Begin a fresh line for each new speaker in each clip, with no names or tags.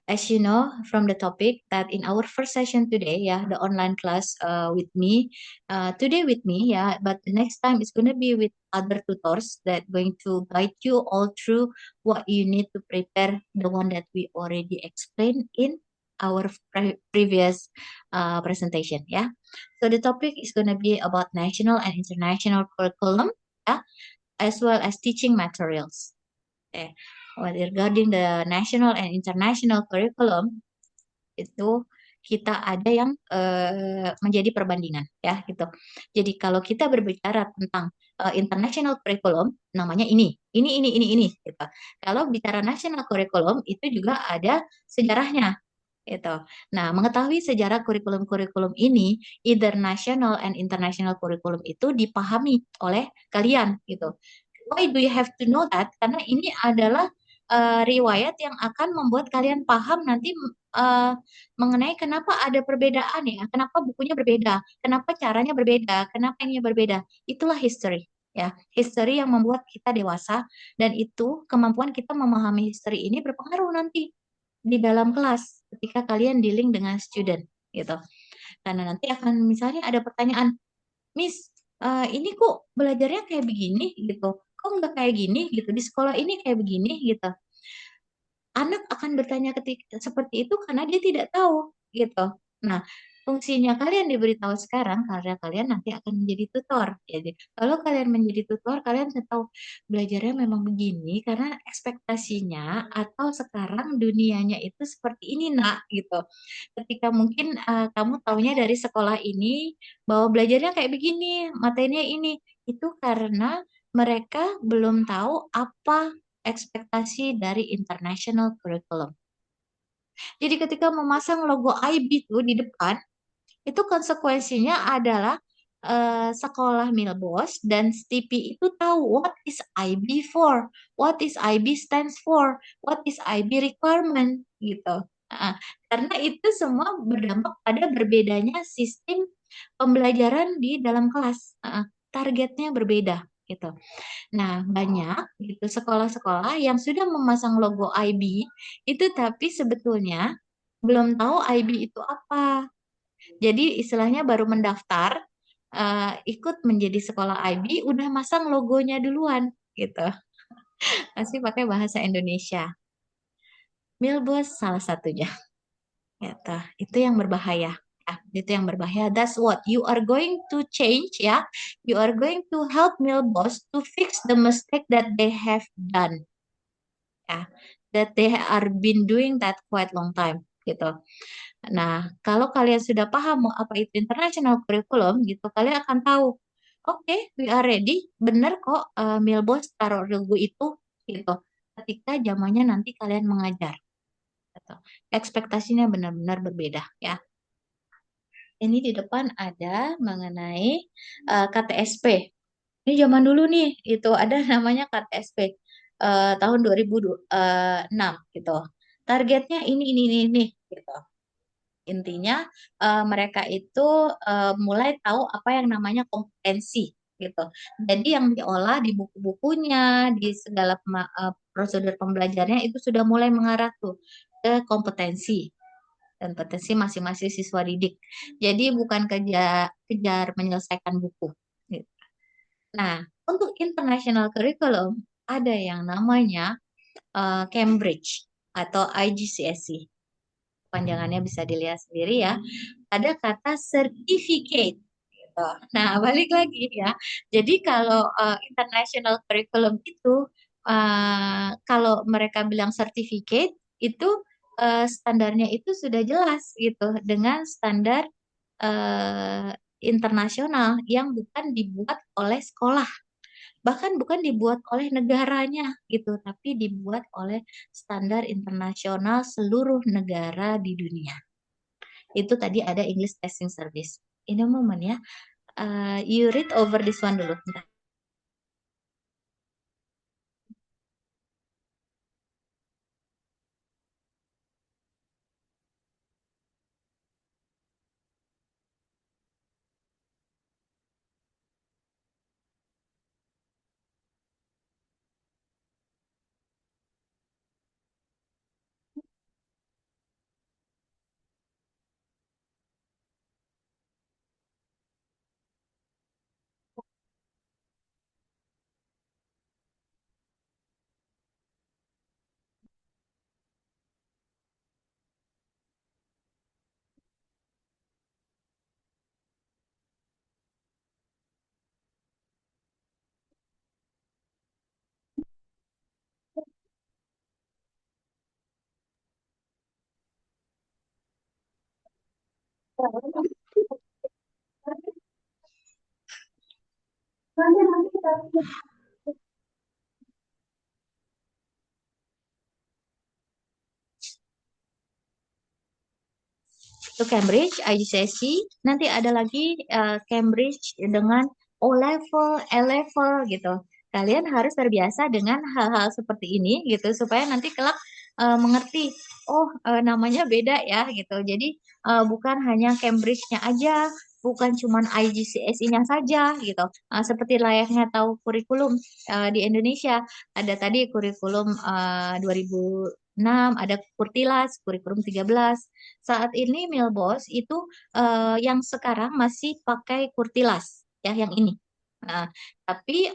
As you know from the topic that in our first session today, yeah, the online class with me, today with me, yeah, but the next time it's gonna be with other tutors that going to guide you all through what you need to prepare the one that we already explained in our previous presentation, yeah. So the topic is gonna be about national and international curriculum, yeah, as well as teaching materials. Okay. Well, regarding the national and international curriculum itu kita ada yang menjadi perbandingan ya gitu. Jadi kalau kita berbicara tentang international curriculum namanya ini gitu. Kalau bicara national curriculum itu juga ada sejarahnya gitu. Nah, mengetahui sejarah kurikulum-kurikulum ini, either national and international curriculum itu dipahami oleh kalian gitu. Why do you have to know that? Karena ini adalah riwayat yang akan membuat kalian paham nanti eh, mengenai kenapa ada perbedaan ya, kenapa bukunya berbeda, kenapa caranya berbeda, kenapa ini berbeda. Itulah history ya, history yang membuat kita dewasa dan itu kemampuan kita memahami history ini berpengaruh nanti di dalam kelas ketika kalian dealing dengan student gitu. Karena nanti akan misalnya ada pertanyaan, Miss, ini kok belajarnya kayak begini gitu, kok nggak kayak gini gitu, di sekolah ini kayak begini gitu. Anak akan bertanya ketika seperti itu karena dia tidak tahu gitu. Nah, fungsinya kalian diberitahu sekarang karena kalian nanti akan menjadi tutor. Jadi, kalau kalian menjadi tutor, kalian sudah tahu belajarnya memang begini karena ekspektasinya atau sekarang dunianya itu seperti ini, Nak, gitu. Ketika mungkin kamu taunya dari sekolah ini bahwa belajarnya kayak begini, materinya ini, itu karena mereka belum tahu apa ekspektasi dari international curriculum. Jadi ketika memasang logo IB itu di depan, itu konsekuensinya adalah sekolah Milbos dan Stipi itu tahu what is IB for, what is IB stands for, what is IB requirement gitu. Nah, karena itu semua berdampak pada berbedanya sistem pembelajaran di dalam kelas. Targetnya berbeda gitu. Nah, banyak gitu sekolah-sekolah yang sudah memasang logo IB itu tapi sebetulnya belum tahu IB itu apa. Jadi istilahnya baru mendaftar, ikut menjadi sekolah IB, udah masang logonya duluan gitu. Pasti pakai bahasa Indonesia. Milbos salah satunya. Gitu. Itu yang berbahaya. Ya, itu yang berbahaya. That's what you are going to change ya. You are going to help Milbos to fix the mistake that they have done. Ya, that they are been doing that quite long time gitu. Nah, kalau kalian sudah paham mau apa itu international curriculum gitu, kalian akan tahu, oke, we are ready, benar kok Milbos taruh logo itu gitu. Ketika zamannya nanti kalian mengajar, gitu. Ekspektasinya benar-benar berbeda ya. Ini di depan ada mengenai KTSP. Ini zaman dulu nih, itu ada namanya KTSP tahun 2006 gitu. Targetnya ini gitu. Intinya mereka itu mulai tahu apa yang namanya kompetensi gitu. Jadi yang diolah di buku-bukunya, di segala prosedur pembelajarannya itu sudah mulai mengarah tuh ke kompetensi dan potensi masing-masing siswa didik. Jadi bukan kejar menyelesaikan buku. Gitu. Nah, untuk international curriculum ada yang namanya Cambridge atau IGCSE. Panjangannya bisa dilihat sendiri ya. Ada kata certificate. Gitu. Nah, balik lagi ya. Jadi kalau international curriculum itu, kalau mereka bilang certificate, itu standarnya itu sudah jelas gitu dengan standar eh, internasional yang bukan dibuat oleh sekolah, bahkan bukan dibuat oleh negaranya gitu, tapi dibuat oleh standar internasional seluruh negara di dunia. Itu tadi ada English Testing Service. Ini momen ya. You read over this one dulu. Bentar. Itu Cambridge, IGCSE, nanti ada lagi Cambridge dengan O level, A level gitu. Kalian harus terbiasa dengan hal-hal seperti ini gitu supaya nanti kelak mengerti, oh namanya beda ya gitu. Jadi bukan hanya Cambridge-nya aja, bukan cuman IGCSE-nya saja gitu. Seperti layaknya tahu kurikulum di Indonesia, ada tadi kurikulum 2006, ada Kurtilas, kurikulum 13. Saat ini Milbos itu yang sekarang masih pakai Kurtilas ya yang ini. Nah, tapi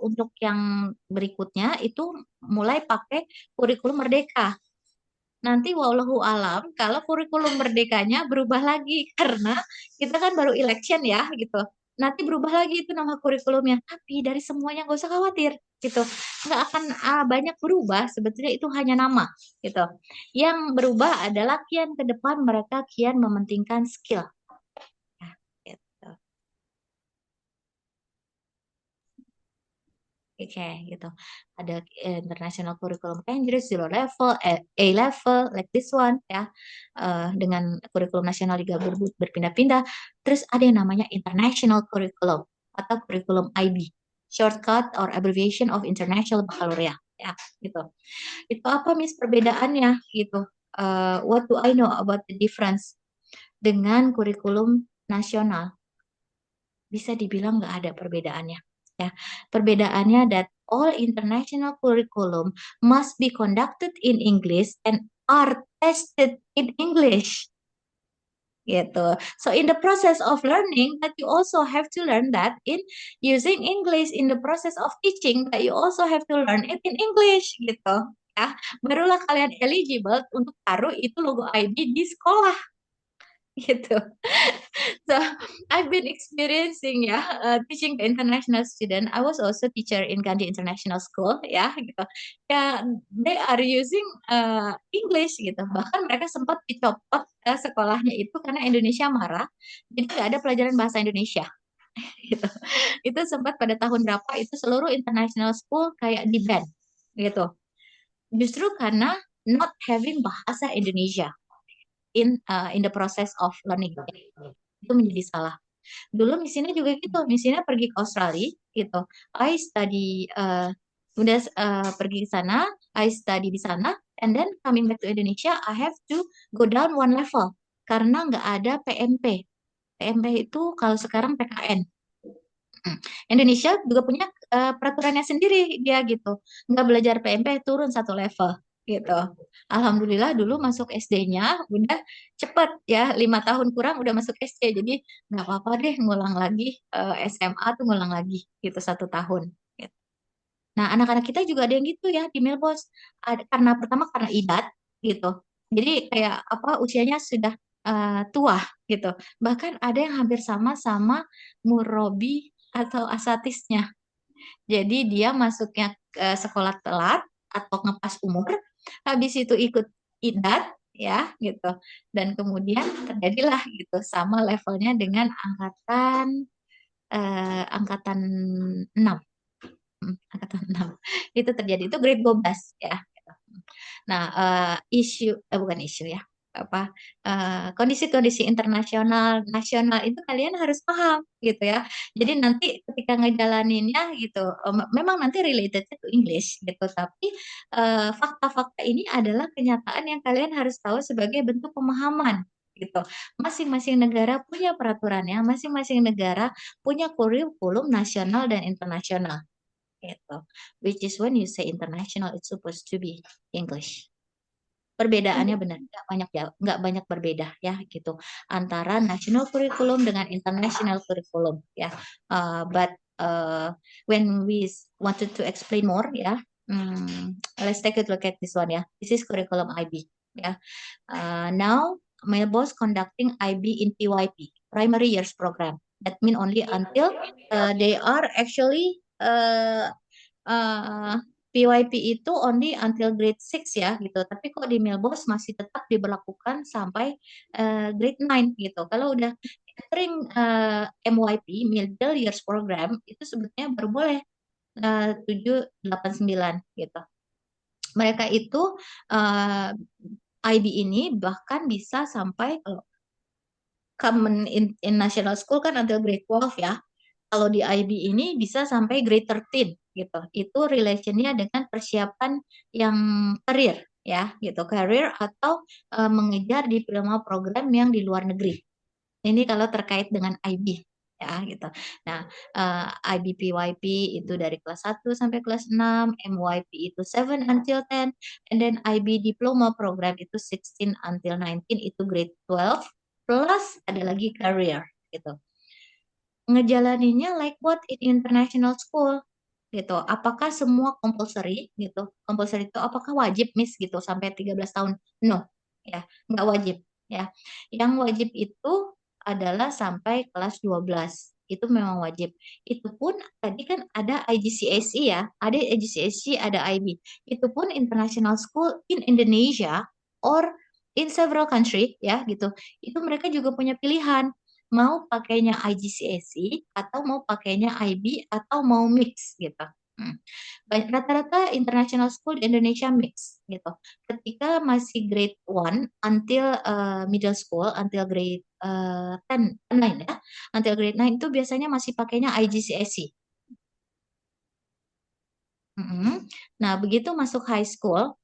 untuk yang berikutnya itu mulai pakai kurikulum Merdeka. Nanti wallahu alam kalau kurikulum merdekanya berubah lagi karena kita kan baru election ya gitu. Nanti berubah lagi itu nama kurikulumnya. Tapi dari semuanya nggak usah khawatir gitu. Nggak akan banyak berubah. Sebetulnya itu hanya nama gitu. Yang berubah adalah kian ke depan mereka kian mementingkan skill. Nah, gitu. Oke, gitu. Ada international curriculum Cambridge, zero level, A level, like this one ya. Dengan kurikulum nasional juga berpindah-pindah. Terus ada yang namanya international curriculum atau kurikulum IB, shortcut or abbreviation of International Baccalaureate ya, gitu. Itu apa Miss perbedaannya gitu? What do I know about the difference dengan kurikulum nasional? Bisa dibilang nggak ada perbedaannya. Ya, perbedaannya that all international curriculum must be conducted in English and are tested in English. Gitu. So in the process of learning, that you also have to learn that in using English in the process of teaching, that you also have to learn it in English gitu. Ya, barulah kalian eligible untuk taruh itu logo IB di sekolah gitu. So I've been experiencing ya teaching the international student. I was also teacher in Gandhi International School ya gitu. Ya they are using English gitu. Bahkan mereka sempat dicopot sekolahnya itu karena Indonesia marah. Jadi nggak ada pelajaran bahasa Indonesia gitu. Itu sempat pada tahun berapa itu seluruh international school kayak di ban gitu. Justru karena not having bahasa Indonesia in the process of learning itu menjadi salah. Dulu misinya juga gitu, misinya pergi ke Australia gitu. I study udah pergi ke sana, I study di sana, and then coming back to Indonesia, I have to go down one level karena nggak ada PMP. PMP itu kalau sekarang PKN. Indonesia juga punya peraturannya sendiri dia gitu. Nggak belajar PMP turun satu level gitu. Alhamdulillah dulu masuk SD-nya udah cepet ya 5 tahun kurang udah masuk SD jadi nggak apa-apa deh ngulang lagi SMA tuh ngulang lagi gitu 1 tahun. Gitu. Nah anak-anak kita juga ada yang gitu ya di Milbos. Karena pertama karena idat gitu. Jadi kayak apa usianya sudah tua gitu. Bahkan ada yang hampir sama Murobi atau asatisnya. Jadi dia masuknya ke sekolah telat atau ngepas umur, habis itu ikut idat ya gitu. Dan kemudian terjadilah gitu sama levelnya dengan angkatan 6. Angkatan 6. Itu terjadi itu grade 12 ya. Gitu. Nah, bukan isu ya, apa kondisi-kondisi internasional, nasional itu kalian harus paham gitu ya. Jadi nanti ketika ngejalaninnya gitu, memang nanti related to English gitu, tapi fakta-fakta ini adalah kenyataan yang kalian harus tahu sebagai bentuk pemahaman gitu. Masing-masing negara punya peraturannya, masing-masing negara punya kurikulum nasional dan internasional gitu. Which is when you say international, it's supposed to be English. Perbedaannya benar nggak banyak berbeda ya gitu antara national curriculum dengan international curriculum ya. But when we wanted to explain more ya, let's take a look at this one ya. This is curriculum IB ya. Now Melbourne conducting IB in PYP primary years program. That mean only until they are actually uh, PYP itu only until grade 6 ya gitu. Tapi kok di Melbourne masih tetap diberlakukan sampai grade 9 gitu. Kalau udah entering MYP, Middle Years Program, itu sebetulnya baru boleh 7, 8, 9 gitu. Mereka itu uh, IB ini bahkan bisa sampai kalau common in national school kan until grade 12 ya. Kalau di IB ini bisa sampai grade 13 gitu. Itu relationnya dengan persiapan yang karir ya gitu, karir atau mengejar diploma program yang di luar negeri. Ini kalau terkait dengan IB ya gitu. Nah, IB PYP itu dari kelas 1 sampai kelas 6, MYP itu 7 until 10, and then IB diploma program itu 16 until 19 itu grade 12 plus ada lagi career gitu. Ngejalaninnya like what in international school gitu. Apakah semua compulsory gitu? Compulsory itu apakah wajib Miss gitu sampai 13 tahun? No, ya, nggak wajib ya. Yang wajib itu adalah sampai kelas 12. Itu memang wajib. Itu pun tadi kan ada IGCSE ya, ada IGCSE, ada IB. Itu pun international school in Indonesia or in several country ya gitu. Itu mereka juga punya pilihan mau pakainya IGCSE atau mau pakainya IB atau mau mix gitu. Hmm. Rata-rata international school di Indonesia mix gitu. Ketika masih grade 1 until middle school, until grade 10, 9 ya, until grade 9 itu biasanya masih pakainya IGCSE. Mm-mm. Nah, begitu masuk high school,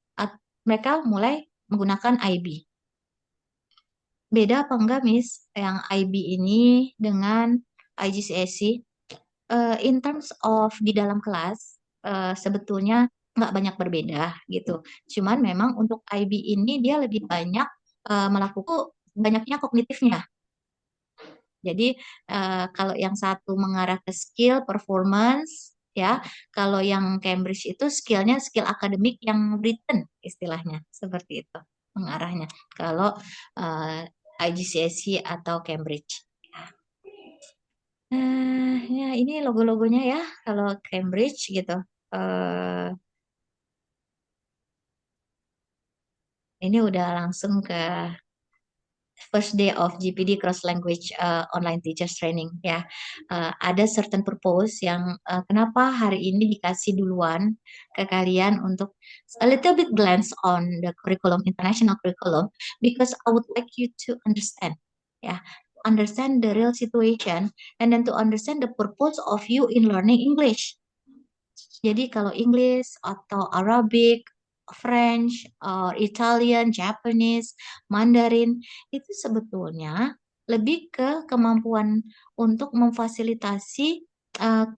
mereka mulai menggunakan IB. Beda apa enggak, Miss, yang IB ini dengan IGCSE? In terms of di dalam kelas, sebetulnya nggak banyak berbeda gitu. Cuman memang untuk IB ini dia lebih banyak melakukan banyaknya kognitifnya. Jadi kalau yang satu mengarah ke skill performance ya, kalau yang Cambridge itu skillnya skill akademik yang written istilahnya seperti itu mengarahnya. Kalau IGCSE atau Cambridge. Ya ini logo-logonya ya, kalau Cambridge gitu. Eh ini udah langsung ke first day of GPD Cross Language Online Teachers Training ya. Ada certain purpose yang kenapa hari ini dikasih duluan ke kalian untuk a little bit glance on the curriculum, international curriculum, because I would like you to understand ya, understand the real situation and then to understand the purpose of you in learning English. Jadi kalau English atau Arabic, French, or Italian, Japanese, Mandarin itu sebetulnya lebih ke kemampuan untuk memfasilitasi uh,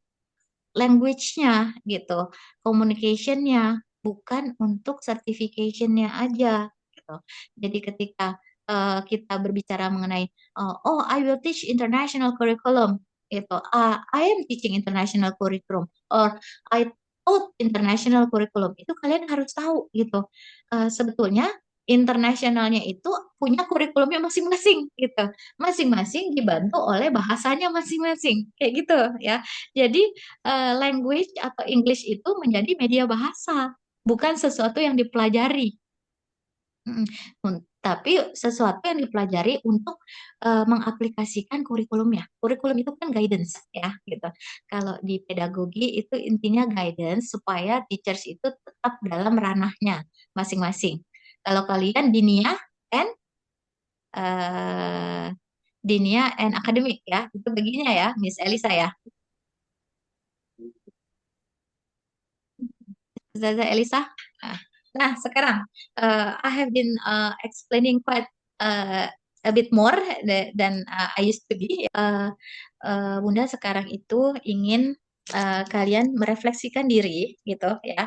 language-nya gitu, communication-nya, bukan untuk certification-nya aja gitu. Jadi ketika kita berbicara mengenai oh I will teach international curriculum gitu, I am teaching international curriculum or I taught international curriculum itu kalian harus tahu gitu. Sebetulnya internasionalnya itu punya kurikulumnya masing-masing gitu, masing-masing dibantu oleh bahasanya masing-masing kayak gitu ya. Jadi language atau English itu menjadi media bahasa, bukan sesuatu yang dipelajari. Mm. Tapi sesuatu yang dipelajari untuk mengaplikasikan kurikulumnya. Kurikulum itu kan guidance ya, gitu. Kalau di pedagogi itu intinya guidance supaya teachers itu tetap dalam ranahnya masing-masing. Kalau kalian and eh, dinia and akademik ya, itu baginya ya, Miss Elisa ya. Zaza Elisa. Nah, sekarang I have been explaining quite a bit more than I used to be. Bunda sekarang itu ingin kalian merefleksikan diri gitu ya.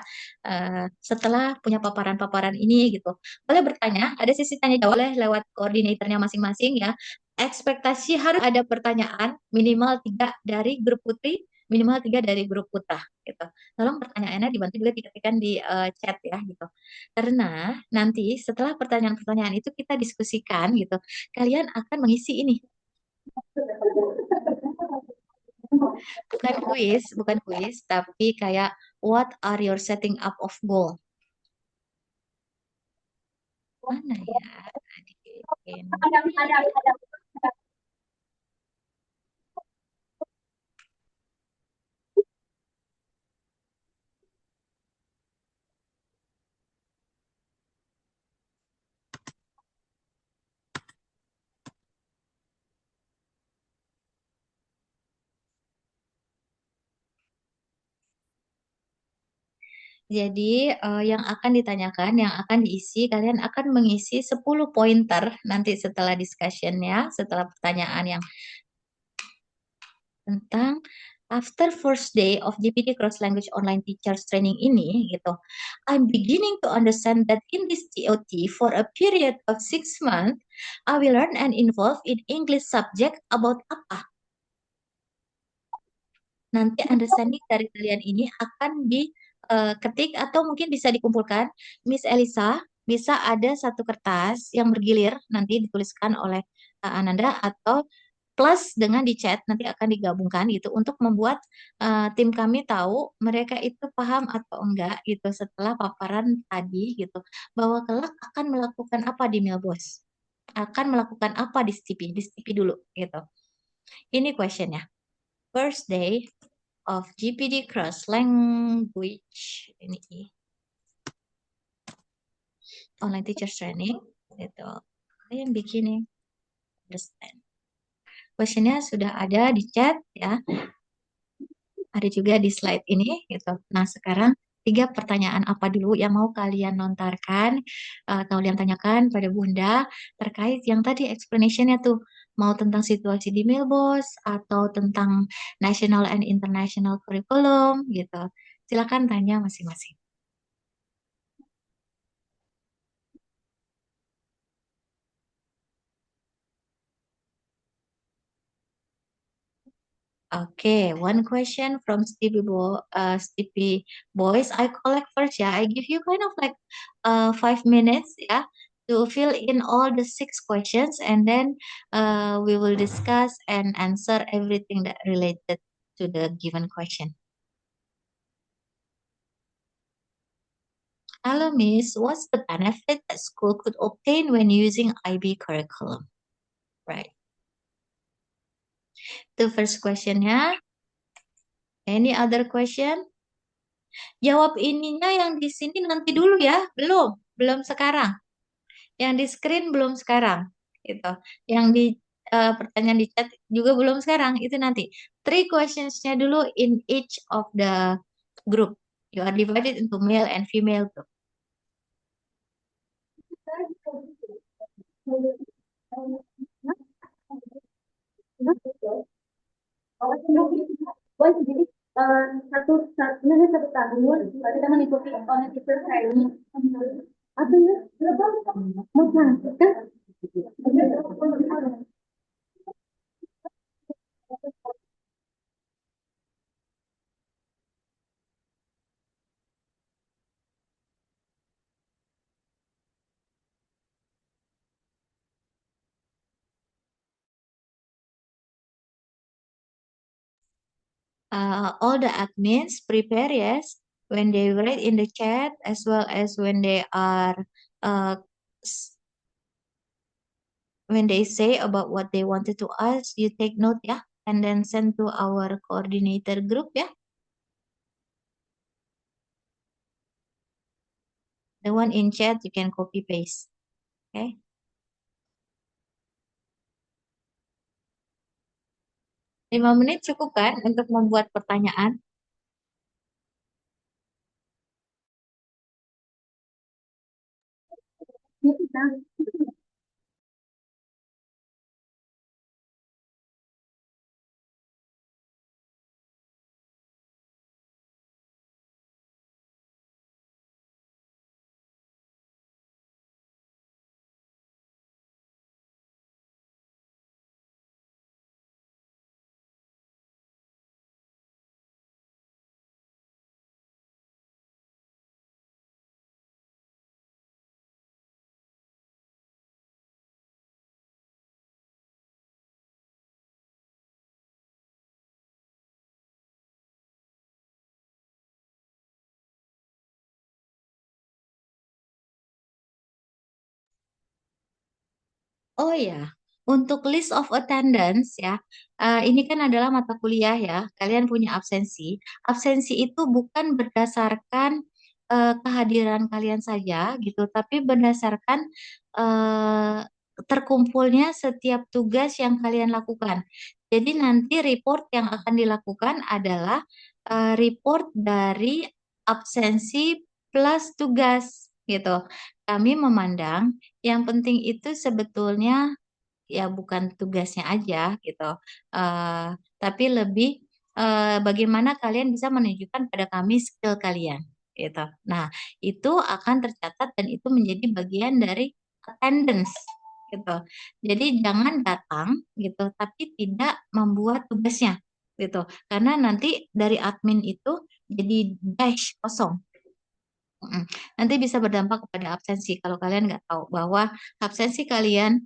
Setelah punya paparan-paparan ini gitu. Boleh bertanya, ada sesi tanya jawab boleh lewat koordinatornya masing-masing ya. Ekspektasi harus ada pertanyaan minimal 3 dari grup putri, minimal 3 dari grup putra gitu. Tolong pertanyaannya dibantu juga diketikkan di chat ya gitu. Karena nanti setelah pertanyaan-pertanyaan itu kita diskusikan gitu, kalian akan mengisi ini bukan kuis, tapi kayak what are your setting up of goal? Mana ya? Adik? Jadi yang akan ditanyakan, yang akan diisi, kalian akan mengisi 10 pointer nanti setelah discussion ya, setelah pertanyaan yang tentang after first day of GPT Cross Language Online Teachers Training ini gitu. I'm beginning to understand that in this TOT for a period of 6 months, I will learn and involve in English subject about apa. Nanti understanding dari kalian ini akan diketik atau mungkin bisa dikumpulkan. Miss Elisa, bisa ada satu kertas yang bergilir nanti dituliskan oleh Ananda atau plus dengan di chat nanti akan digabungkan gitu untuk membuat tim kami tahu mereka itu paham atau enggak gitu setelah paparan tadi gitu bahwa kelak akan melakukan apa di Milbos, akan melakukan apa di STP dulu gitu. Ini questionnya. First day of GPD Cross Language ini online teachers training gitu. I am beginning understand. Questionnya sudah ada di chat ya, ada juga di slide ini gitu. Nah sekarang 3 pertanyaan apa dulu yang mau kalian lontarkan, kalian tanyakan pada Bunda terkait yang tadi explanationnya tuh mau tentang situasi di Milbos atau tentang national and international curriculum gitu. Silakan tanya masing-masing. Okay, one question from Stevie Boys. I collect first, yeah. I give you kind of like 5 minutes, yeah, to fill in all the 6 questions, and then we will discuss and answer everything that related to the given question. Hello, Miss. What's the benefit that school could obtain when using IB curriculum? Right. The first question, yeah. Any other question? Jawab ininya yang di sini nanti dulu ya. Belum, belum sekarang. Yang di screen belum sekarang. Gitu. Yang di pertanyaan di chat juga belum sekarang. Itu nanti. 3 questionsnya dulu in each of the group. You are divided into male and female group.
Oh, jadi satu satunya satu tahun kita mengikuti online teacher training. Apa ya? Mau masuk kan?
All the admins prepare, yes, when they write in the chat as well as when they are uh, when they say about what they wanted to ask, you take note, yeah, and then send to our coordinator group, yeah. The one in chat you can copy paste, okay. 5 menit cukup kan untuk membuat pertanyaan? Oh ya, untuk list of attendance ya, ini kan adalah mata kuliah ya. Kalian punya absensi. Absensi itu bukan berdasarkan kehadiran kalian saja gitu, tapi berdasarkan eh, terkumpulnya setiap tugas yang kalian lakukan. Jadi nanti report yang akan dilakukan adalah report dari absensi plus tugas gitu. Kami memandang yang penting itu sebetulnya ya bukan tugasnya aja gitu, Eh, tapi lebih bagaimana kalian bisa menunjukkan pada kami skill kalian gitu. Nah, itu akan tercatat dan itu menjadi bagian dari attendance gitu. Jadi jangan datang gitu, tapi tidak membuat tugasnya gitu. Karena nanti dari admin itu jadi dash kosong. Mm. Nanti bisa berdampak kepada absensi kalau kalian nggak tahu bahwa absensi kalian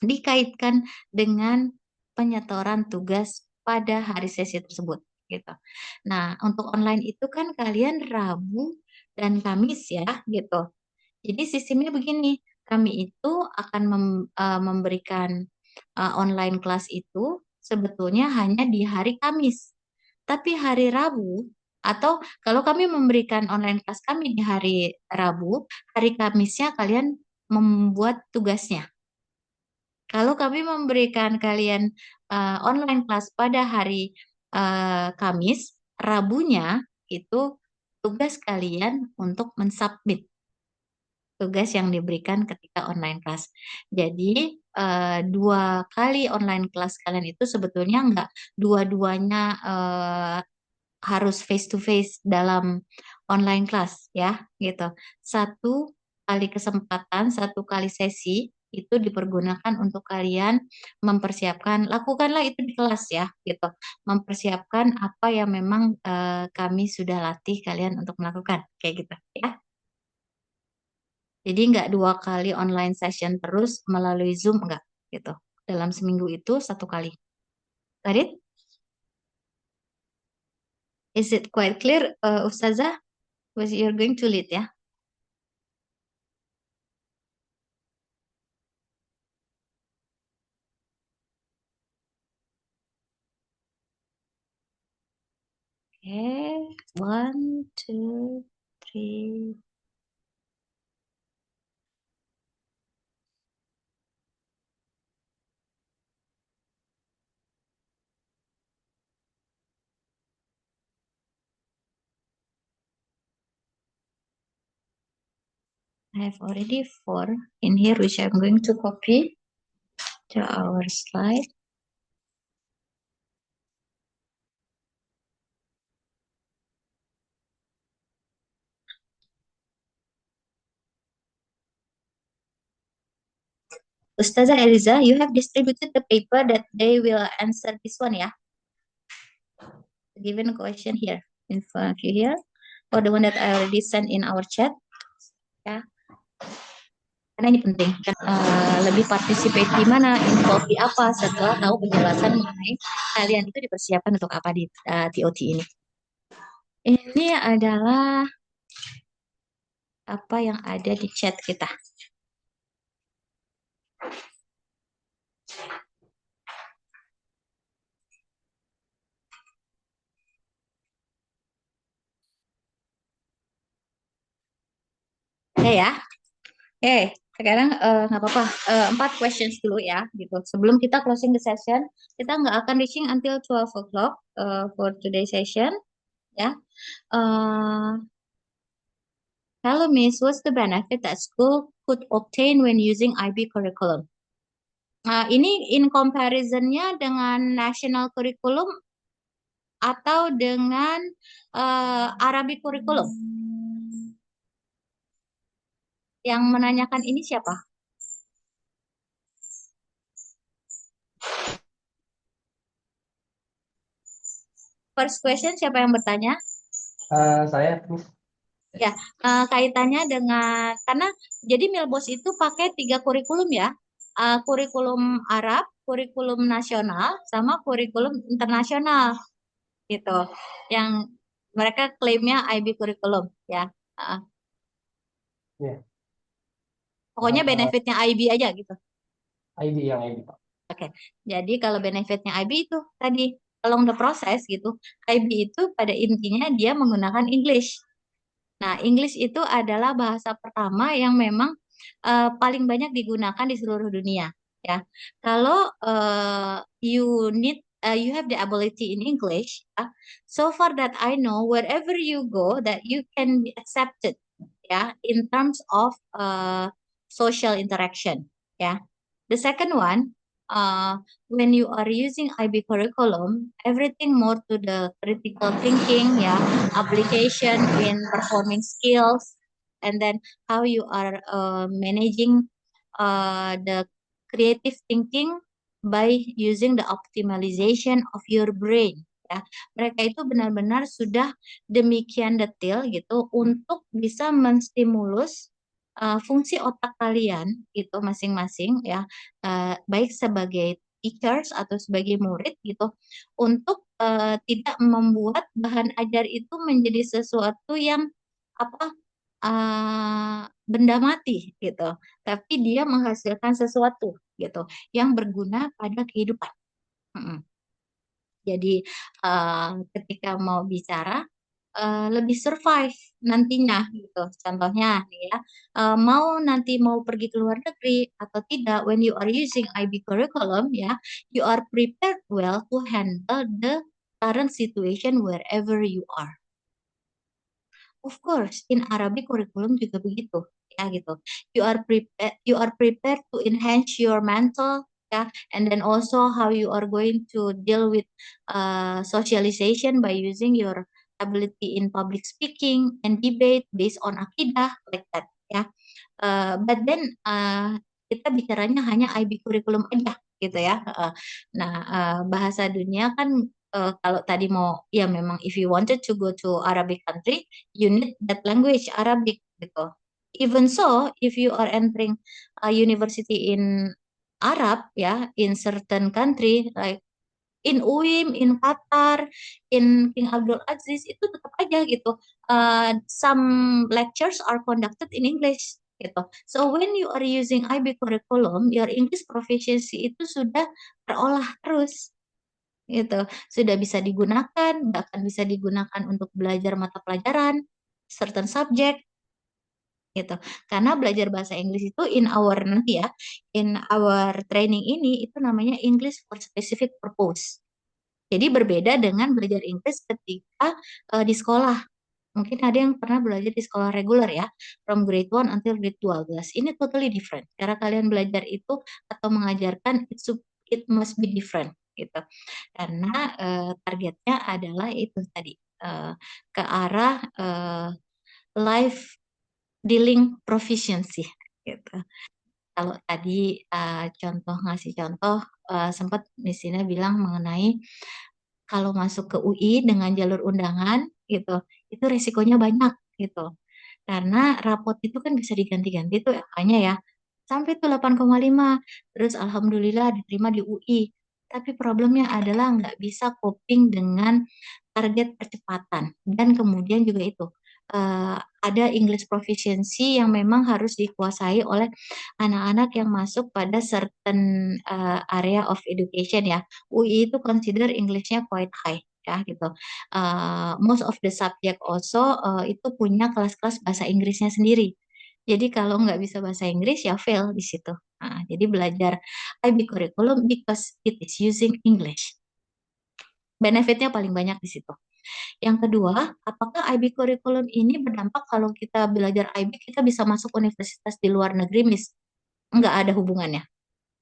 dikaitkan dengan penyetoran tugas pada hari sesi tersebut gitu. Nah, untuk online itu kan kalian Rabu dan Kamis ya gitu. Jadi sistemnya begini, kami itu akan memberikan online kelas itu sebetulnya hanya di hari Kamis. Tapi hari Rabu atau kalau kami memberikan online kelas kami di hari Rabu, hari Kamisnya kalian membuat tugasnya. Kalau kami memberikan kalian online kelas pada hari Kamis, Rabunya itu tugas kalian untuk mensubmit tugas yang diberikan ketika online kelas. Jadi dua kali online kelas kalian itu sebetulnya enggak dua-duanya harus face to face dalam online kelas ya gitu. Satu kali kesempatan, satu kali sesi itu dipergunakan untuk kalian mempersiapkan, lakukanlah itu di kelas ya gitu. Mempersiapkan apa yang memang kami sudah latih kalian untuk melakukan kayak gitu ya. Jadi nggak dua kali online session terus melalui Zoom enggak gitu. Dalam seminggu itu satu kali. Got it? Is it quite clear, Ustazah? Was you're going to lead ya? Okay, one, two, three. I have already four in here, which I'm going to copy to our slide. Ustazah Eliza, you have distributed the paper that they will answer this one, ya. Given question here in front of you here, or the one that I already sent in our chat, ya. Karena ini penting, kan lebih participate di mana, involve di apa setelah tahu penjelasan mengenai kalian itu dipersiapkan untuk apa di TOT ini. Ini adalah apa yang ada di chat kita. Ya, sekarang nggak apa-apa. 4 questions dulu ya, gitu. Sebelum kita closing the session, kita nggak akan reaching until 12 o'clock for today's session, ya. Uh, Hello, Miss. What's the benefit that school could obtain when using IB curriculum? Ini in comparison-nya dengan national curriculum atau dengan Arabic curriculum? Yang menanyakan ini siapa? First question, siapa yang bertanya?
Saya, Miss.
Ya, kaitannya dengan karena jadi Milbos itu pakai 3 kurikulum ya, kurikulum Arab, kurikulum nasional, sama kurikulum internasional gitu. Yang mereka klaimnya IB kurikulum ya.
Ya.
Pokoknya benefitnya IB aja gitu.
IB yang IB, Pak.
Oke, jadi kalau benefitnya IB itu tadi along the process gitu, IB itu pada intinya dia menggunakan English. Nah, English itu adalah bahasa pertama yang memang paling banyak digunakan di seluruh dunia, ya. Kalau you have the ability in English, ya, so far that I know, wherever you go, that you can be accepted, ya, in terms of social interaction, ya. The second one, when you are using IB curriculum, everything more to the critical thinking, yeah, application in performing skills, and then how you are managing the creative thinking by using the optimization of your brain. Ya, mereka itu benar-benar sudah demikian detail gitu untuk bisa menstimulus fungsi otak kalian itu masing-masing ya, baik sebagai teachers atau sebagai murid gitu untuk tidak membuat bahan ajar itu menjadi sesuatu yang apa benda mati gitu, tapi dia menghasilkan sesuatu gitu yang berguna pada kehidupan. Mm-mm. Jadi ketika mau bicara lebih survive nantinya gitu. Contohnya nih ya, mau pergi ke luar negeri atau tidak, when you are using IB curriculum ya, you are prepared well to handle the current situation wherever you are. Of course, in Arabic curriculum juga begitu, ya gitu. You are prepared to enhance your mental, ya, and then also how you are going to deal with socialization by using your ability in public speaking and debate based on akidah like that, ya. But then kita bicaranya hanya IB curriculum aja gitu ya. Nah, bahasa dunia kan kalau tadi mau ya memang if you wanted to go to Arabic country, you need that language Arabic gitu. Even so, if you are entering a university in Arab ya, in certain country like in UIM, in Qatar, in King Abdul Aziz itu tetap aja gitu. Some lectures are conducted in English gitu. So when you are using IB curriculum, your English proficiency itu sudah terolah terus gitu. Sudah bisa digunakan, bahkan bisa digunakan untuk belajar mata pelajaran, certain subject gitu. Karena belajar bahasa Inggris itu in our nanti ya, in our training ini itu namanya English for specific purpose. Jadi berbeda dengan belajar Inggris ketika di sekolah. Mungkin ada yang pernah belajar di sekolah reguler ya, from grade 1 until grade 12. Ini totally different. Cara kalian belajar itu atau mengajarkan it must be different gitu. Karena targetnya adalah itu tadi ke arah life dealing proficiency gitu. Kalau tadi ngasih contoh sempat Miss Ina bilang mengenai kalau masuk ke UI dengan jalur undangan gitu, itu resikonya banyak gitu. Karena rapot itu kan bisa diganti-ganti tuh angkanya ya. Sampai tuh 8,5. Terus alhamdulillah diterima di UI. Tapi problemnya adalah nggak bisa coping dengan target percepatan. Dan kemudian juga itu ada English proficiency yang memang harus dikuasai oleh anak-anak yang masuk pada certain area of education ya. UI itu consider Englishnya quite high ya gitu. Most of the subject also itu punya kelas-kelas bahasa Inggrisnya sendiri. Jadi kalau nggak bisa bahasa Inggris ya fail di situ. Nah, jadi belajar IB curriculum because it is using English. Benefitnya paling banyak di situ. Yang kedua, apakah IB curriculum ini berdampak kalau kita belajar IB kita bisa masuk universitas di luar negeri, Miss? Nggak ada hubungannya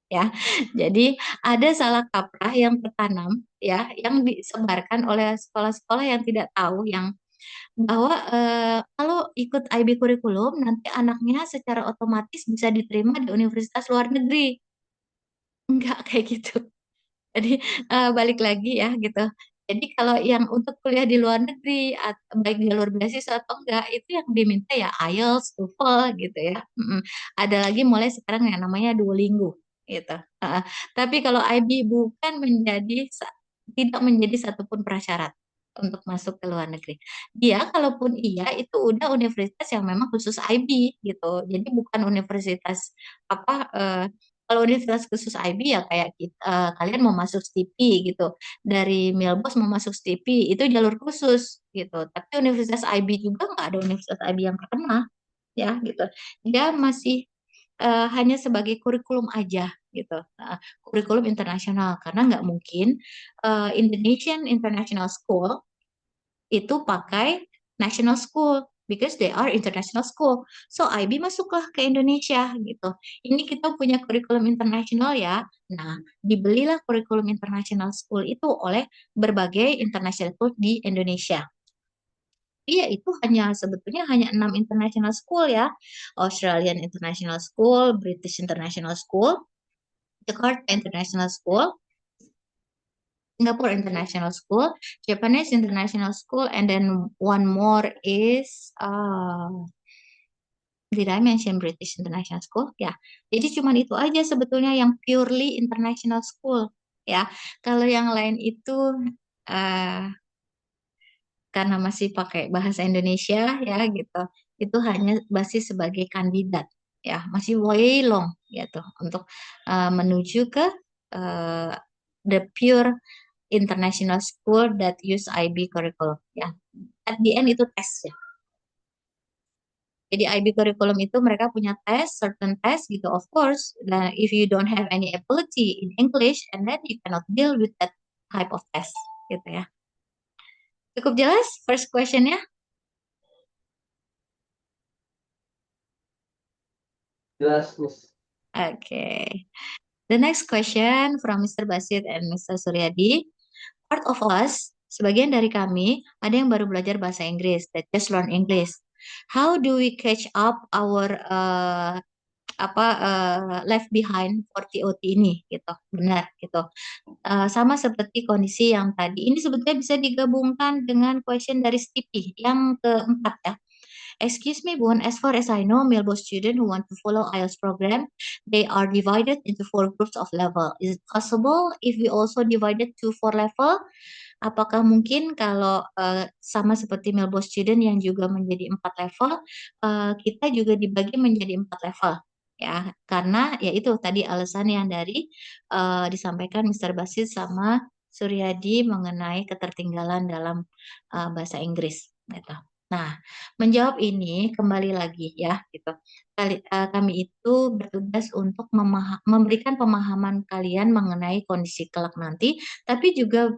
ya. Jadi ada salah kaprah yang tertanam ya, yang disebarkan oleh sekolah-sekolah yang tidak tahu yang bahwa kalau ikut IB kurikulum nanti anaknya secara otomatis bisa diterima di universitas luar negeri. Enggak kayak gitu. Jadi balik lagi ya gitu. Jadi kalau yang untuk kuliah di luar negeri atau baik jalur beasiswa atau enggak itu yang diminta ya IELTS, TOEFL gitu ya. Ada lagi mulai sekarang yang namanya Duolingo gitu. Tapi kalau IB bukan tidak menjadi satupun prasyarat untuk masuk ke luar negeri. Dia kalaupun iya itu udah universitas yang memang khusus IB gitu. Jadi bukan universitas apa Kalau universitas khusus IB ya kayak kalian mau masuk STIP gitu. Dari Milbos mau masuk STIP itu jalur khusus gitu. Tapi universitas IB juga nggak ada universitas IB yang terkenal ya gitu. Dia masih hanya sebagai kurikulum aja gitu. Kurikulum internasional karena nggak mungkin Indonesian International School itu pakai national school because they are international school. So IB masuklah ke Indonesia gitu. Ini kita punya kurikulum internasional ya. Nah, dibelilah kurikulum international school itu oleh berbagai international school di Indonesia. Iya, itu sebetulnya hanya 6 international school ya. Australian International School, British International School, Jakarta International School, Singapore International School, Japanese International School, and then one more is did I mention British International School? Ya, jadi cuma itu aja sebetulnya yang purely international school ya. Kalau yang lain itu uh, karena masih pakai bahasa Indonesia ya gitu, itu hanya basis sebagai kandidat ya, masih way long gitu untuk menuju ke uh, the pure international school that use IB curriculum ya. At the end itu tes ya. Jadi IB curriculum itu mereka punya tes, certain test gitu of course. Nah, if you don't have any ability in English and then you cannot deal with that type of test gitu ya. Cukup jelas first questionnya?
Jelas, Miss.
Okay. The next question from Mr. Basit and Mr. Suryadi. Part of us, sebagian dari kami, ada yang baru belajar bahasa Inggris, that just learn English. How do we catch up our left behind for TOT ini gitu, benar gitu. Sama seperti kondisi yang tadi. Ini sebetulnya bisa digabungkan dengan question dari Stipi yang keempat ya. Excuse me, Bun, as far as I know, Melbourne students who want to follow IELTS program, they are divided into 4 groups of level. Is it possible if we also divided to 4 level? Apakah mungkin kalau sama seperti Melbourne student yang juga menjadi 4 level, kita juga dibagi menjadi 4 level? Ya, karena ya itu tadi alasan yang dari disampaikan Mr. Basit sama Suryadi mengenai ketertinggalan dalam bahasa Inggris. Gitu. Nah, menjawab ini kembali lagi ya, gitu. Kami itu bertugas untuk memberikan pemahaman kalian mengenai kondisi kelak nanti, tapi juga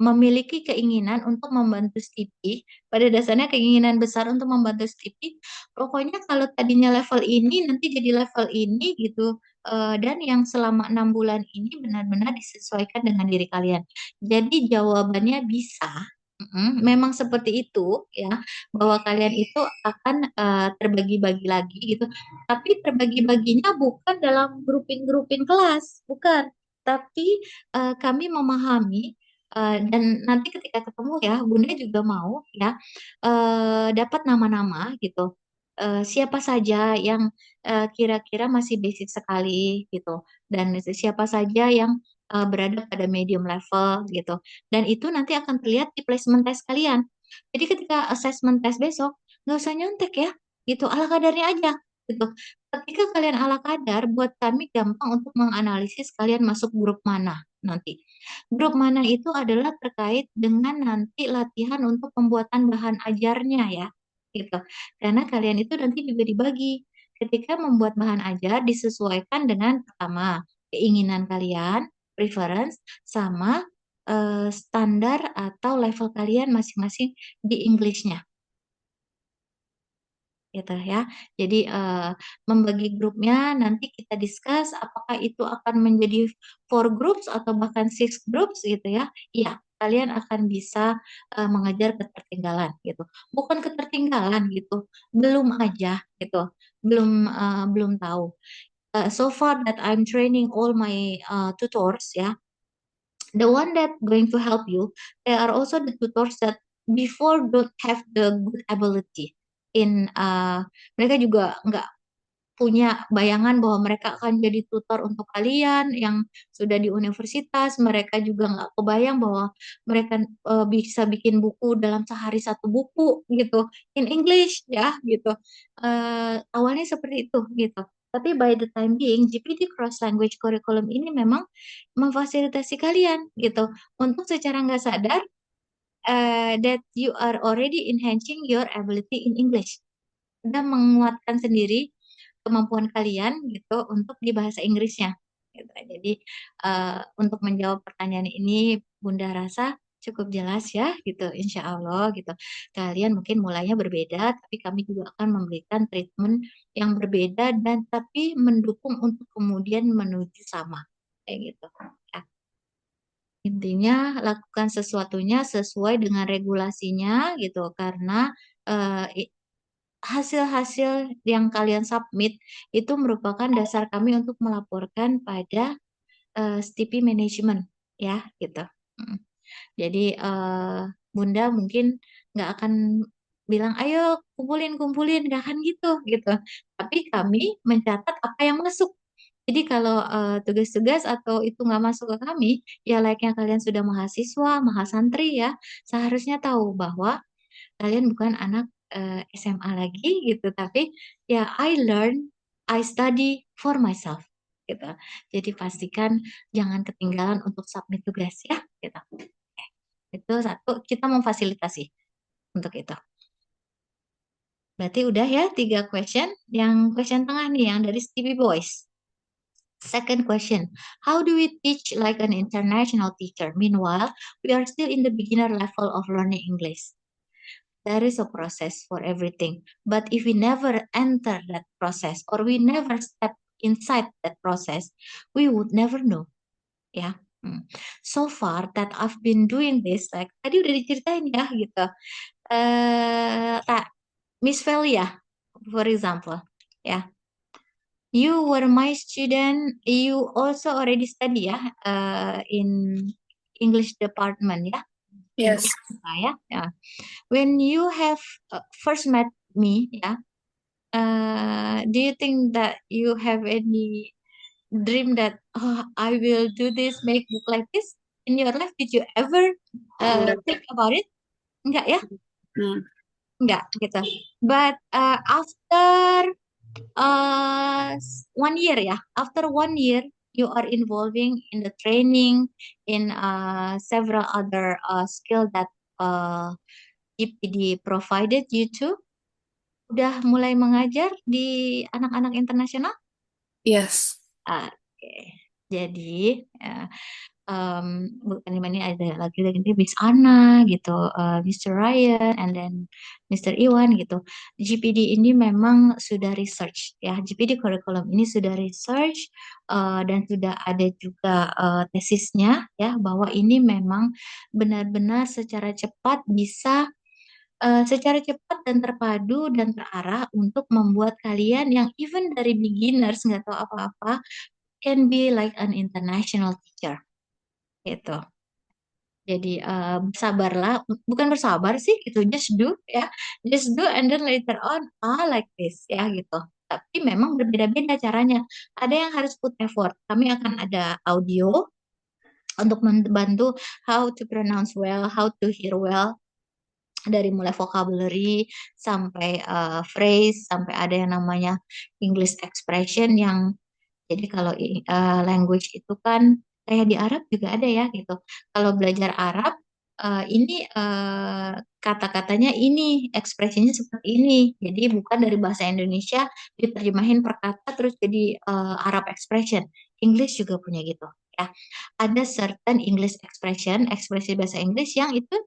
memiliki keinginan untuk membantu Stipi. Pada dasarnya keinginan besar untuk membantu Stipi. Pokoknya kalau tadinya level ini nanti jadi level ini gitu. Dan yang selama 6 bulan ini benar-benar disesuaikan dengan diri kalian. Jadi jawabannya bisa. Memang seperti itu ya, bahwa kalian itu akan terbagi-bagi lagi gitu. Tapi terbagi-baginya bukan dalam grupin-grupin kelas, bukan. Tapi kami memahami dan nanti ketika ketemu ya, Bunda juga mau ya dapat nama-nama gitu. Siapa saja yang kira-kira masih basic sekali gitu, dan siapa saja yang berada pada medium level gitu. Dan itu nanti akan terlihat di placement test kalian. Jadi ketika assessment test besok, nggak usah nyontek ya, gitu, ala kadarnya aja, gitu. Ketika kalian ala kadar, buat kami gampang untuk menganalisis kalian masuk grup mana nanti. Grup mana itu adalah terkait dengan nanti latihan untuk pembuatan bahan ajarnya ya, gitu. Karena kalian itu nanti juga dibagi. Ketika membuat bahan ajar disesuaikan dengan pertama keinginan kalian, preference, sama standar atau level kalian masing-masing di English-nya gitu ya. Jadi membagi grupnya nanti kita discuss apakah itu akan menjadi 4 groups atau bahkan 6 groups gitu ya. Iya, kalian akan bisa mengejar ketertinggalan gitu. Bukan ketertinggalan gitu, belum aja gitu. Belum tahu. So far that I'm training all my tutors ya, the one that going to help you, there are also the tutors that before don't have the good ability in mereka juga nggak punya bayangan bahwa mereka akan jadi tutor untuk kalian yang sudah di universitas. Mereka juga nggak kebayang bahwa mereka bisa bikin buku dalam sehari 1 buku gitu in English ya gitu. Awalnya seperti itu gitu. Tapi by the time being, GPD Cross Language Curriculum ini memang memfasilitasi kalian gitu untuk secara nggak sadar that you are already enhancing your ability in English. Udah menguatkan sendiri kemampuan kalian gitu untuk di bahasa Inggrisnya. Gitu. Jadi untuk menjawab pertanyaan ini, Bunda rasa cukup jelas ya gitu, insya Allah gitu. Kalian mungkin mulainya berbeda, tapi kami juga akan memberikan treatment yang berbeda dan tapi mendukung untuk kemudian menuju sama kayak gitu. Ya. Intinya lakukan sesuatunya sesuai dengan regulasinya gitu, karena hasil-hasil yang kalian submit itu merupakan dasar kami untuk melaporkan pada STP Management ya gitu. Mm. Jadi Bunda mungkin nggak akan bilang ayo kumpulin nggak akan gitu. Tapi kami mencatat apa yang masuk. Jadi kalau tugas-tugas atau itu nggak masuk ke kami, ya layaknya kalian sudah mahasiswa, mahasantri ya, seharusnya tahu bahwa kalian bukan anak SMA lagi gitu, tapi ya I study for myself gitu. Jadi pastikan jangan ketinggalan untuk submit tugas ya gitu. Itu satu, kita memfasilitasi untuk itu. Berarti udah ya 3 question. Yang question tengah nih yang dari Stevie Boys. Second question, how do we teach like an international teacher? Meanwhile, we are still in the beginner level of learning English. There is a process for everything. But if we never enter that process or we never step inside that process, we would never know. Ya. So far that I've been doing this, like tadi udah diceritain ya gitu. Miss Velia, for example, ya. You were my student. You also already study ya in English department ya. In
Yes.
Unesa, ya. Ya. When you have first met me, ya, do you think that you have any dream that I will do this, make book like this in your life? Did you ever
Enggak.
think about it? Enggak ya?
Hmm.
Enggak gitu. But after 1 year ya, after 1 year you are involving in the training in several other skill that GPD provided you to. Udah mulai mengajar di anak-anak internasional?
Yes.
Oke. Jadi bukan ini ada lagi Miss Anna gitu, Mr. Ryan, and then Mr. Iwan gitu. GPD ini memang sudah research ya. GPD curriculum ini sudah research dan sudah ada juga tesisnya ya, bahwa ini memang benar-benar secara cepat bisa secara cepat dan terpadu dan terarah untuk membuat kalian yang even dari beginners nggak tahu apa-apa can be like an international teacher gitu. Jadi bersabarlah, bukan bersabar sih gitu, just do and then later on like this ya gitu. Tapi memang berbeda-beda caranya. Ada yang harus put effort. Kami akan ada audio untuk membantu how to pronounce well, how to hear well, dari mulai vocabulary sampai phrase, sampai ada yang namanya English expression yang jadi kalau language itu kan kayak di Arab juga ada ya gitu. Kalau belajar Arab ini kata-katanya ini, ekspresinya seperti ini. Jadi bukan dari bahasa Indonesia diterjemahin per kata terus jadi Arab expression. English juga punya gitu ya. Ada certain English expression, ekspresi bahasa Inggris yang itu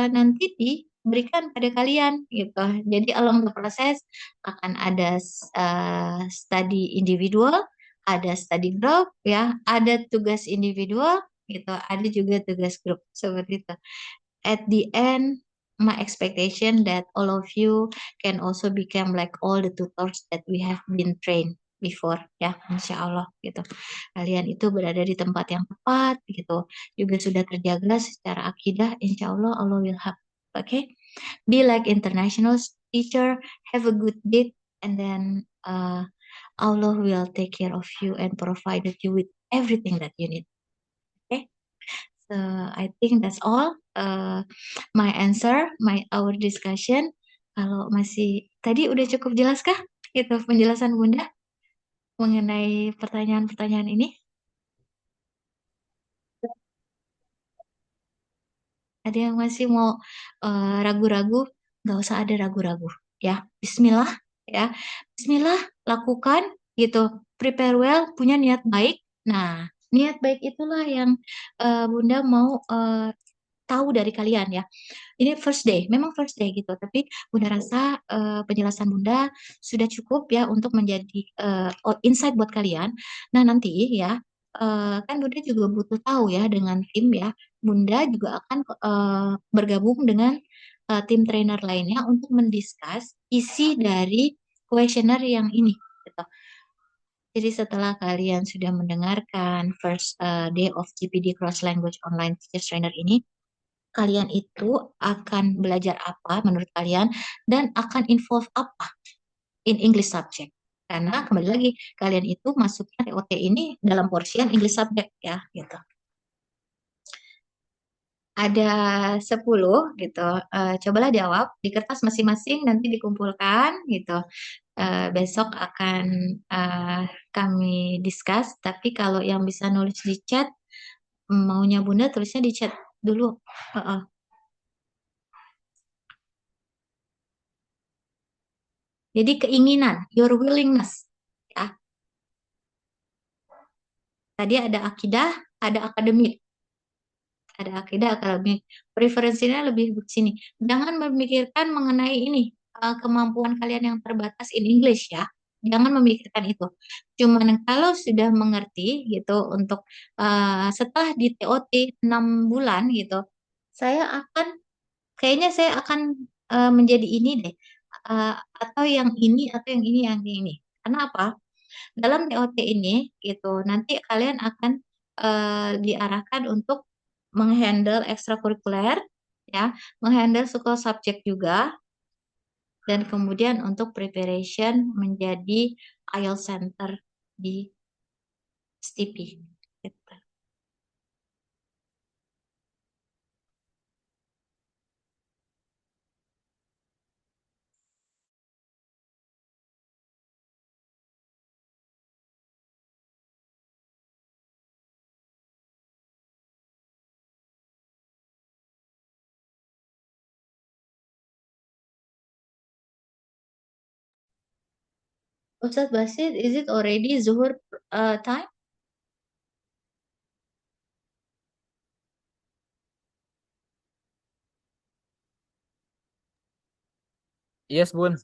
nanti diberikan pada kalian gitu. Jadi along the process akan ada study individual, ada study group ya, ada tugas individual gitu, ada juga tugas grup seperti itu. At the end, my expectation that all of you can also become like all the tutors that we have been trained before ya, insya Allah gitu. Kalian itu berada di tempat yang tepat gitu, juga sudah terjaga secara akidah, insya Allah Allah will help. Okay, be like international teacher, have a good deed, and then Allah will take care of you and provided you with everything that you need. Okay, so I think that's all my answer, our discussion. Kalau masih tadi udah cukup jelas kah? Itu penjelasan Bunda. mengenai pertanyaan-pertanyaan ini? Ada yang masih mau ragu-ragu? Nggak usah ada ragu-ragu ya. Bismillah ya. Bismillah, lakukan gitu. Prepare well, punya niat baik. Nah, niat baik itulah yang Bunda mau tahu dari kalian ya. Ini first day, memang first day gitu. Tapi Bunda rasa penjelasan Bunda sudah cukup ya untuk menjadi insight buat kalian. Nah nanti ya, kan Bunda juga butuh tahu ya dengan tim ya. Bunda juga akan bergabung dengan tim trainer lainnya untuk mendiskus isi dari kuesioner yang ini. Gitu. Jadi setelah kalian sudah mendengarkan first day of GPD Cross Language Online Teacher Trainer ini, kalian itu akan belajar apa menurut kalian dan akan involve apa in English subject. Karena kembali lagi, kalian itu masuknya TOT ini dalam porsian English subject ya, gitu. Ada 10 gitu. Cobalah jawab di kertas masing-masing nanti dikumpulkan gitu. Besok akan kami discuss, tapi kalau yang bisa nulis di chat, maunya Bunda tulisnya di chat dulu. Jadi keinginan, your willingness. Ya. Tadi ada akidah, ada akademik. Ada akidah, akademik. Preferensinya lebih ke sini. Jangan memikirkan mengenai ini, kemampuan kalian yang terbatas in English ya. Jangan memikirkan itu. Cuman kalau sudah mengerti gitu untuk setelah di TOT 6 bulan gitu, saya akan kayaknya saya akan menjadi ini deh. Atau yang ini atau yang ini yang ini. Karena apa? Dalam TOT ini gitu nanti kalian akan diarahkan untuk menghandle ekstrakurikuler ya, menghandle school subject juga dan kemudian untuk preparation menjadi IELTS center di STP. Gitu. Ustadz Basit, is it already Zuhur time?
Yes, Bun.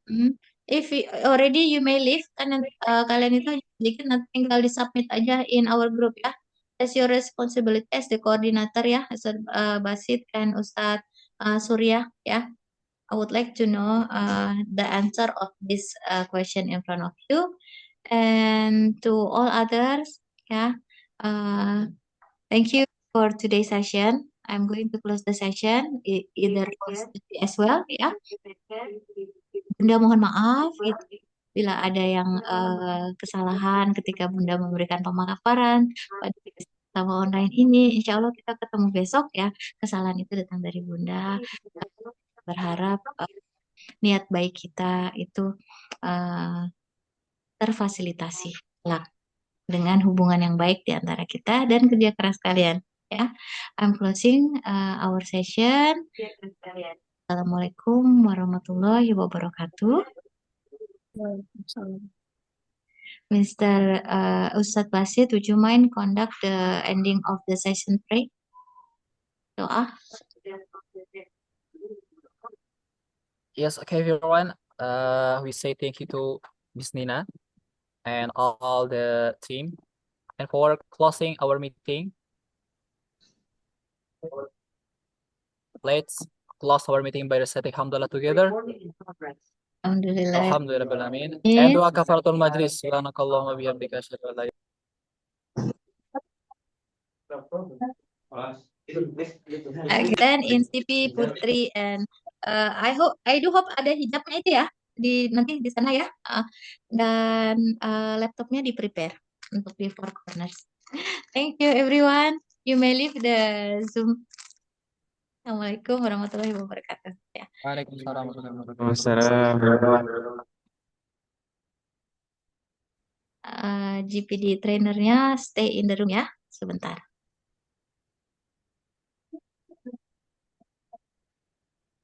Hmm. If already you may leave kan kalian itu sedikit nanti tinggal di submit aja in our group ya. As your responsibility as the coordinator ya, Ustadz Basit and Ustadz Surya ya. I would like to know the answer of this question in front of you and to all others ya. Thank you for today's session. I'm going to close the session either as well ya. Bunda mohon maaf gitu. Bila ada yang kesalahan ketika Bunda memberikan pemaparan pada sama online ini, insya Allah kita ketemu besok ya. Kesalahan itu datang dari Bunda. Berharap niat baik kita itu uh, terfasilitasi lah dengan hubungan yang baik di antara kita dan kerja keras kalian. Ya, I'm closing our session. Assalamualaikum warahmatullahi wabarakatuh.
Waalaikumsalam.
Mr. Ustadz Basit, would you mind conduct the ending of the session pray? Doa.
Yes, okay, everyone. We say thank you to Miss Nina and all the team. And for closing our meeting, let's close our meeting by reciting Alhamdulillah together.
Alhamdulillah.
Alhamdulillah bil alamin.
Amin.
And doa kafaratul majlis. Subhanakallahumma bihamdika asyhadu an la
Then in CP Putri and I do hope ada hijabnya itu ya di nanti di sana ya. Dan laptopnya di prepare untuk di four corners. Thank you everyone. You may leave the Zoom. Assalamualaikum warahmatullahi wabarakatuh. Ya.
Waalaikumsalam warahmatullahi wabarakatuh.
Waalaikumsalam.
GPD trainernya stay in the room ya, sebentar.